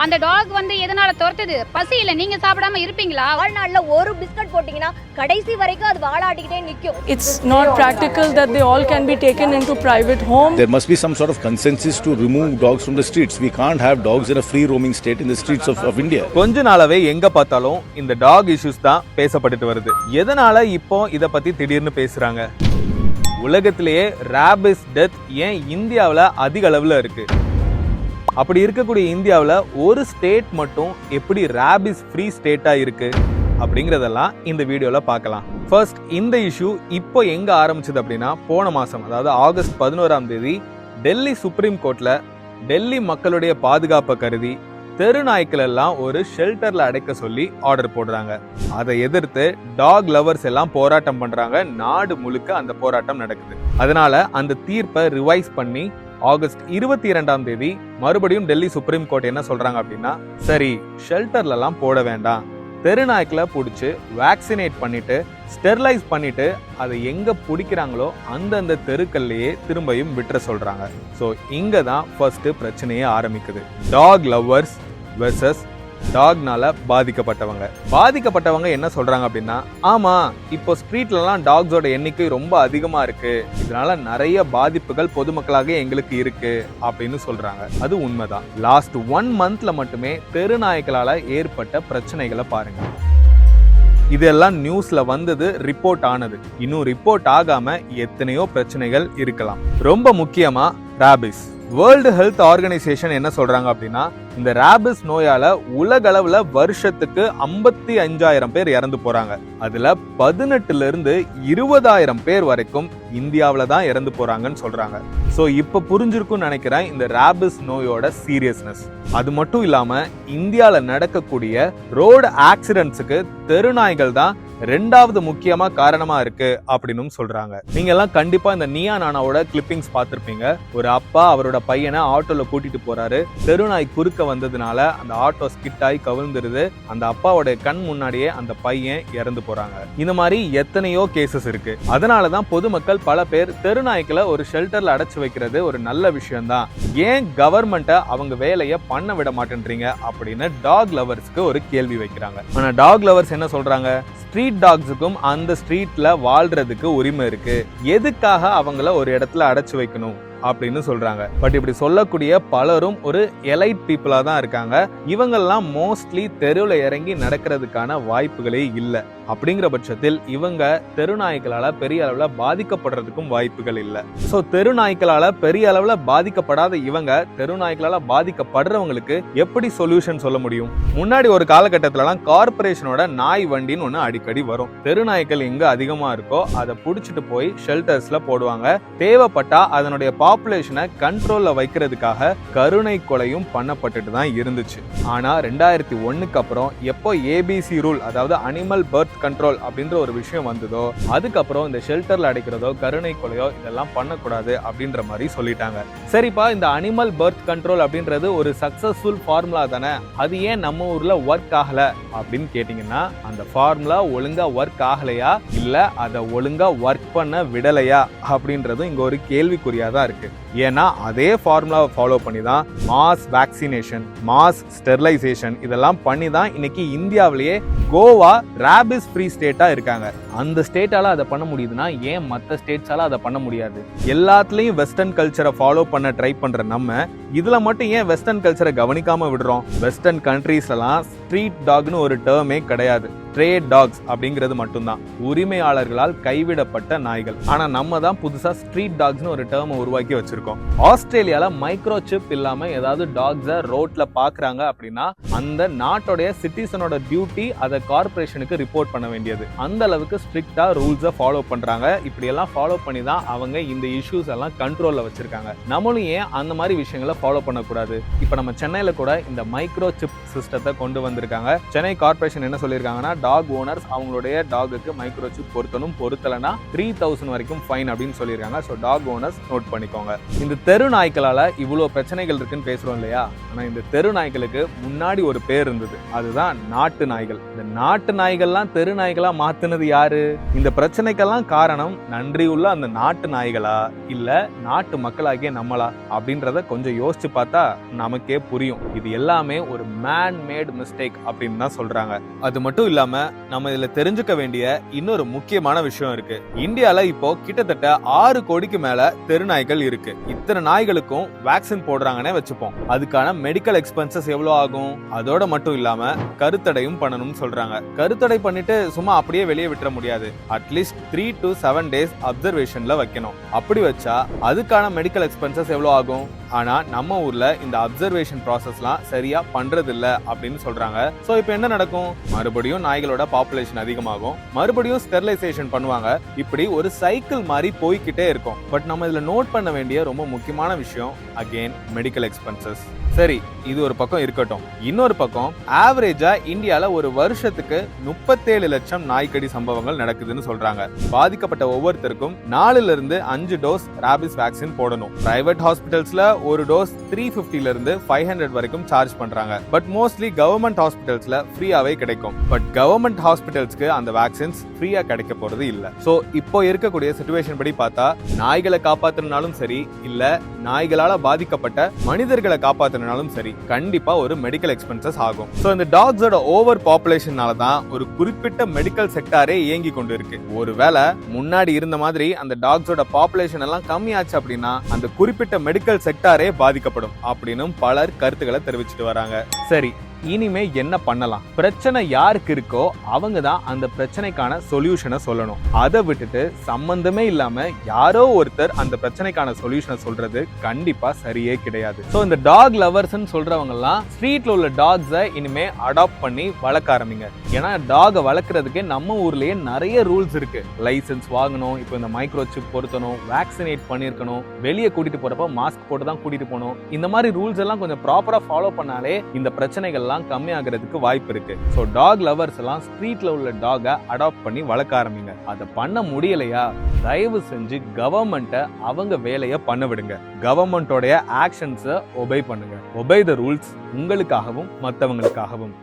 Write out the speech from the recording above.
அந்த டாக் வந்து எதனால துரத்துது? பசி இல்ல, நீங்க சாப்பிடாம இருப்பீங்களா? வாழ்நாள்ல ஒரு பிஸ்கட் போட்டீங்கன்னா கடைசி வரைக்கும் அது வாலாட்டிக்கிட்டே நிக்கும். It's not practical that they all can be taken into private home. There must be some sort of consensus to remove dogs from the streets. We can't have dogs in a free roaming state in the streets of India. கொஞ்ச நாளாவே எங்க பார்த்தாலும் இந்த talk issues தான் பேசப்பட்டுட்டு வருது. எதனால இப்போ இத பத்தி திடீர்னு பேசுறாங்க? உலகத்திலேயே ராபிஸ் டெத் ஏன் இந்தியாவில் அதிக அளவில் இருக்கு? அப்படி இருக்கக்கூடிய இந்தியாவில் ஒரு ஸ்டேட் மட்டும் எப்படி ராபிஸ் ஃப்ரீ ஸ்டேட்டா இருக்கு அப்படிங்கறதெல்லாம் இந்த வீடியோல பார்க்கலாம். ஃபர்ஸ்ட், இந்த இஷ்யூ இப்போ எங்க ஆரம்பிச்சது அப்படின்னா, போன மாசம் அதாவது ஆகஸ்ட் 11ஆம் தேதி டெல்லி சுப்ரீம் கோர்ட்ல டெல்லி மக்களுடைய பாதுகாப்பை கருதி தெரு நாய்க்கள் எல்லாம் ஒரு ஷெல்டர்ல அடைக்க சொல்லி ஆர்டர் போடுறாங்க. அதை எதிர்த்து டாக் லவர்ஸ் எல்லாம் போராட்டம் பண்றாங்க. நாடு முழுக்க அந்த போராட்டம் நடக்குது. அதனால அந்த தீர்ப்பை ரிவைஸ் பண்ணி ஆகஸ்ட் 22ஆம் தேதி மறுபடியும் டெல்லி சுப்ரீம் கோர்ட் என்ன சொல்றாங்க அப்படின்னா, சரி ஷெல்டர்ல எல்லாம் போட வேண்டாம், தெருநாய்க்களை பிடிச்சி வேக்சினேட் பண்ணிட்டு ஸ்டெர்லைஸ் பண்ணிட்டு அதை எங்க பிடிக்கிறாங்களோ அந்தந்த தெருக்கள்லயே திரும்பியும் விட்டுற சொல்றாங்க. ஸோ இங்க தான் ஃபர்ஸ்ட் பிரச்சனையே ஆரம்பிக்குது. டாக் லவ்வர்ஸ் வெர்சஸ் டாக்னால பாதிக்கப்பட்டவங்க என்ன சொல்றாங்க அப்படின்னா, ஆமா இப்போ ஸ்ட்ரீட்லலாம் டாக்ஸோட எண்ணிக்கை ரொம்ப அதிகமா இருக்கு, இதனால நிறைய பாதிப்புகள் பொதுமக்களாக எங்களுக்கு இருக்கு அப்படின்னு சொல்றாங்க. அது உண்மைதான். லாஸ்ட் 1 மந்த்ல மட்டுமே தெருநாய்களால ஏற்பட்ட பிரச்சனைகளை பாருங்க. இதெல்லாம் நியூஸ்ல வந்தது, ரிப்போர்ட் ஆனது. இன்னும் ரிப்போர்ட் ஆகாம எத்தனையோ பிரச்சனைகள் இருக்கலாம். ரொம்ப முக்கியமா ராபிஸ். வேர்ல்டு ஹெல்த் ஆர்கனைசேஷன் என்ன சொல்றாங்க அப்படின்னா, இந்த ராபிஸ் நோயால உலக அளவுல வருஷத்துக்கு 55,000 பேர் இறந்து போறாங்க. அதுல 18ல இருந்து 20,000 பேர் வரைக்கும் இந்தியாவில தான் இறந்து போறாங்கன்னு சொல்றாங்க. சோ இப்ப புரிஞ்சிருக்கும்னு நினைக்கிறேன் இந்த ராபிஸ் நோயோட சீரியஸ்னஸ். அது மட்டும் இல்லாம இந்தியால நடக்கக்கூடிய ரோடு ஆக்சிடென்ட்ஸுக்கு தெருநாய்கள் தான் 2வது முக்கியமா காரணமா இருக்கு அப்படின்னு சொல்றாங்க. நீங்க எல்லாம் கண்டிப்பா இந்த நியா நானாவோட கிளிப்பிங்ஸ் பார்த்திருப்பீங்க. ஒரு அப்பா அவரோட பையனை ஆட்டோல கூட்டிட்டு போறாரு. தெருநாய் குறுக்க வந்ததுனால அந்த ஆட்டோ ஸ்கிட் ஆகி கவிழ்ந்துருது. அந்த அப்பாவோட கண் முன்னாடியே அந்த பையன் இறந்து போறாங்க. இந்த மாதிரி எத்தனையோ கேசஸ் இருக்கு. அதனாலதான் பொதுமக்கள் பல பேர் தெருநாய்க்களை ஒரு ஷெல்டர்ல அடைச்சு வைக்கிறது ஒரு நல்ல விஷயம் தான், ஏன் கவர்மெண்ட்டை அவங்க வேலையை பண்ண விட மாட்டேன்றீங்க அப்படின்னு டாக் லவர்ஸ்க்கு ஒரு கேள்வி வைக்கிறாங்க. ஆனா டாக் லவர்ஸ் என்ன சொல்றாங்க, ஸ்ட்ரீட் டாக்ஸுக்கும் அந்த ஸ்ட்ரீட்ல வாழ்றதுக்கு உரிமை இருக்கு, எதுக்காக அவங்கள ஒரு இடத்துல அடைச்சு வைக்கணும் அப்படின்னு சொல்றாங்க. பட் இப்படி சொல்லக்கூடிய பலரும் ஒரு எலைட் பீப்புளா தான் இருக்காங்க. இவங்கெல்லாம் மோஸ்ட்லி தெருவில் இறங்கி நடக்கிறதுக்கான வாய்ப்புகளே இல்லை. அப்படிங்கிற பட்சத்தில் இவங்க தெருநாய்க்களால பெரிய அளவுல பாதிக்கப்படுறதுக்கும் வாய்ப்புகள் இல்லை. ஸோ தெருநாய்க்களால பெரிய அளவுல பாதிக்கப்படாத இவங்க தெருநாய்க்களால பாதிக்கப்படுறவங்களுக்கு எப்படி சொல்யூஷன் சொல்ல முடியும்? முன்னாடி ஒரு காலகட்டத்திலலாம் கார்பரேஷனோட நாய் வண்டின்னு ஒன்று அடிக்கடி வரும். தெருநாய்க்கள் எங்க அதிகமா இருக்கோ அதை புடிச்சிட்டு போய் ஷெல்டர்ஸ்ல போடுவாங்க. தேவைப்பட்டா அதனுடைய பாப்புலேஷனை கண்ட்ரோல்ல வைக்கிறதுக்காக கருணை கொலையும் பண்ணப்பட்டுட்டு தான் இருந்துச்சு. ஆனா 2001க்கு அப்புறம் எப்போ ஏபிசி ரூல், அதாவது அனிமல் பர்த் கண்ட்ரோல் அப்படின்ற ஒரு விஷயம் வந்ததோ, அதுக்கப்புறம் இந்த ஷெல்டர்ல அடைக்கிறதோ கருணை கொலையோ இதெல்லாம் பண்ணக்கூடாது அப்படின்ற மாதிரி சொல்லிட்டாங்க. சரிப்பா, இந்த அனிமல் பர்த் கண்ட்ரோல் அப்படின்றது ஒரு சக்சஸ்ஃபுல் ஃபார்முலா தானே, அது ஏன் நம்ம ஊர்ல ஒர்க் ஆகல அப்படின்னு கேட்டீங்கன்னா, அந்த ஃபார்முலா ஒழுங்கா ஒர்க் ஆகலையா இல்ல அதை ஒழுங்கா ஒர்க் பண்ண விடலையா அப்படின்றதும் இங்க ஒரு கேள்விக்குறியா தான் இருக்கு. ஏன்னா அதே ஃபார்முலாவை ஃபாலோ பண்ணி தான் மாஸ் வேக்சினேஷன், மாஸ் ஸ்டெர்லைசேஷன் இதெல்லாம் பண்ணி தான் இன்னைக்கு இந்தியாவிலேயே கோவா ராபிஸ் ஃப்ரீ ஸ்டேட்டா இருக்காங்க. அந்த ஸ்டேட்டால அதை பண்ண முடியுதுன்னா ஏன் மற்ற ஸ்டேட்ஸால அதை பண்ண முடியாது? எல்லாத்துலயும் வெஸ்டர்ன் கல்ச்சரை ஃபாலோ பண்ண ட்ரை பண்ற நம்ம இதுல மட்டும் ஏன் வெஸ்டர்ன் கல்ச்சரை கவனிக்காம விடுறோம்? வெஸ்டர்ன் கண்ட்ரீஸ்லாம் ஸ்ட்ரீட் டாக்னு ஒரு டேர்மே கிடையாது. ஸ்ட்ரே டாக்ஸ் அப்படிங்கிறது மட்டும்தான் உரிமையாளர்களால் கைவிடப்பட்ட நாய்கள். ஆனா நம்ம தான் புதுசா ஸ்ட்ரீட் டாக்ஸ்னு ஒரு டேர்மை உருவாக்கி வச்சிருக்கோம். ஆஸ்திரேலியால மைக்ரோ சிப் இல்லாம ஏதாவது டாக்ஸை ரோட்ல பாக்குறாங்க அப்படின்னா அந்த நாட்டோடைய சிட்டிசனோட டியூட்டி அதை கார்பரேஷனுக்கு ரிப்போர்ட் பண்ண வேண்டியது. அந்த அளவுக்கு ஸ்ட்ரிக்டா ரூல்ஸை ஃபாலோ பண்றாங்க. இப்படி எல்லாம் ஃபாலோ பண்ணி தான் அவங்க இந்த இஷ்யூஸ் எல்லாம் கண்ட்ரோல்ல வச்சிருக்காங்க. நம்மளும் ஏன் அந்த மாதிரி விஷயங்களை ஃபாலோ பண்ணக்கூடாது? இப்ப நம்ம சென்னையில கூட இந்த மைக்ரோ சிப் சிஸ்டத்தை கொண்டு வந்திருக்காங்க. சென்னை கார்பரேஷன் என்ன சொல்லியிருக்காங்கன்னா, டாக் ஓனர்ஸ் அவங்களுடைய டாகுக்கு மைக்ரோ சிப் பொருத்தணும், பொருத்தலைன்னா 3,000 வரைக்கும் ஃபைன் அப்படின்னு சொல்லியிருக்காங்க. ஸோ டாக் ஓனர்ஸ் நோட் பண்ணிக்கோங்க. இந்த தெரு நாய்க்களால இவ்வளவு பிரச்சனைகள் இருக்குன்னு பேசுறோம் இல்லையா? ஆனா இந்த தெரு நாய்களுக்கு முன்னாடி ஒரு பேர் இருந்தது, அதுதான் நாட்டு நாய்கள். இந்த நாட்டு நாய்கள்லாம் தெரு நாய்களா மாத்துனது யாரு? இந்த பிரச்சனைக்கெல்லாம் காரணம் நன்றியுள்ள அந்த நாட்டு நாய்களா இல்ல நாட்டு மக்களாகிய நம்மளா அப்படின்றத கொஞ்சம் யோசிச்சு பார்த்தா நமக்கே புரியும். இது எல்லாமே ஒரு மேன் மேட் மிஸ்டேக் அப்படின்னு தான் சொல்றாங்க. அது மட்டும் இல்லாம நம்ம இதுல தெரிஞ்சுக்க வேண்டிய இன்னொரு முக்கியமான விஷயம் இருக்கு. இந்தியால இப்போ கிட்டத்தட்ட 6 கோடிக்கு மேல தெரு நாய்கள் இருக்கு. இத்தனை நாய்களுக்கும் வேக்சின் போடுறாங்கன்னே வச்சுப்போம். அதுக்கான மெடிக்கல் எக்ஸ்பென்சஸ் எவ்வளவு ஆகும்? அதோட மட்டும் இல்லாம கருத்தடையும் பண்ணணும்னு சொல்றாங்க. கருத்தடை பண்ணிட்டு சும்மா அப்படியே வெளியே விட்டுற முடியாது. அட்லீஸ்ட் 3 to 7 days அப்சர்வேஷன்ல வைக்கணும். அப்படி வச்சா அதுக்கான மெடிக்கல் எக்ஸ்பென்சஸ் எவ்வளவு ஆகும்? ஆனா நம்ம ஊர்ல இந்த அப்சர்வேஷன் ப்ராசஸ்லாம் சரியா பண்றது இல்ல அப்படின்னு சொல்றாங்க. சோ இப்போ என்ன நடக்கும்? மறுபடியும் நாய்களோட பாப்புலேஷன் அதிகமாகும், மறுபடியும் ஸ்டெரிலைசேஷன் பண்ணுவாங்க. இப்படி ஒரு சைக்கிள் மாதிரி போய்கிட்டே இருக்கும். பட் நம்ம இதுல நோட் பண்ண வேண்டிய ரொம்ப முக்கியமான விஷயம் அகைன் மெடிக்கல் எக்ஸ்பென்சஸ். சரி, இது ஒரு பக்கம் இருக்கட்டும். இன்னொரு பக்கம் ஆவரேஜா இந்தியால ஒரு வருஷத்துக்கு 37 லட்சம் நாய்க்கடி சம்பவங்கள் நடக்குதுன்னு சொல்றாங்க. பாதிக்கப்பட்ட ஒவ்வொருத்தருக்கும் 4ல இருந்து 5 டோஸ் ராபிஸ் வேக்சின் போடணும். பிரைவேட் ஹாஸ்பிட்டல்ஸ்ல ஒரு டோஸ் 350ல இருந்து 500 வரைக்கும் சார்ஜ் பண்றாங்க. பட் மோஸ்ட்லி கவர்மெண்ட் ஹாஸ்பிட்டல்ஸ்ல ஃப்ரீயாவே கிடைக்கும். பட் கவர்மெண்ட் ஹாஸ்பிட்டல்ஸ்க்கு அந்த வேக்சின்ஸ் ஃப்ரீயா கிடைக்க போறது இல்ல. சோ இப்போ இருக்கக்கூடிய சிச்சுவேஷன் படி பார்த்தா நாய்களை காப்பாத்தினாலும் சரி இல்ல நாய்களால பாதிக்கப்பட்ட மனிதர்களை காப்பாத்தினாலும் சரி கண்டிப்பா ஒரு மெடிக்கல் எக்ஸ்பென்சஸ் ஆகும். சோ இந்த டாக்ஸோட ஓவர் பாப்புலேஷனால தான் ஒரு குறிப்பிட்ட மெடிக்கல் செக்டாரே இயங்கி கொண்டு இருக்கு. ஒருவேளை முன்னாடி இருந்த மாதிரி அந்த டாக்ஸோட பாப்புலேஷன் எல்லாம் கம்மியாச்சு அப்படின்னா அந்த குறிப்பிட்ட மெடிக்கல் செக்டாரே பாதிக்கப்படும் அப்படின்னு பலர் கருத்துக்களை தெரிவிச்சுட்டு வராங்க. சரி, இனிமே என்ன பண்ணலாம்? பிரச்சனை யாருக்கு இருக்கோ அவங்க தான் அந்த பிரச்சனைக்கான சொல்யூஷனை சொல்லணும். அதை விட்டுட்டு சம்பந்தமே இல்லாம யாரோ ஒருத்தர் அந்த பிரச்சனைக்கான சொல்யூஷனை சொல்றது கண்டிப்பா சரியே கிடையாது. சோ இந்த டாக் லவர்ஸ் சொல்றவங்க எல்லாம் ஸ்ட்ரீட்ல உள்ள டாக்ஸை இனிமே அடாப்ட் பண்ணி வளர்க்க ஆரம்பிங்க. ஏன்னா டாகை வளர்க்கறதுக்கு நம்ம ஊர்லயே நிறைய ரூல்ஸ் இருக்கு. லைசன்ஸ் வாங்கணும், இப்போ இந்த மைக்ரோ சிப் பொருத்தணும், வேக்சினேட் பண்ணிருக்கணும், வெளியே கூட்டிட்டு போறப்ப மாஸ்க் போட்டு தான் கூட்டிட்டு போகணும். இந்த மாதிரி ரூல்ஸ் எல்லாம் கொஞ்சம் ப்ராப்பரா ஃபாலோ பண்ணாலே இந்த பிரச்சனைகள் கம்மியாகிறதுக்கு வாய்ப்பு இருக்கு. சோ டாக் லவர்ஸ் எல்லாம் ஸ்ட்ரீட்ல உள்ள டாகை அடாப்ட் பண்ணி வளர்க்க ஆரம்பிங்க. அதை பண்ண முடியலையா தயவு செஞ்சு கவர்மெண்ட்டை அவங்க வேலையை பண்ண விடுங்க. கவர்மெண்டோட ஆக்ஷன்ஸை ஒபே பண்ணுங்க. ஒபே த ரூல்ஸ், உங்களுக்காகவும் மற்றவங்களுக்காகவும்.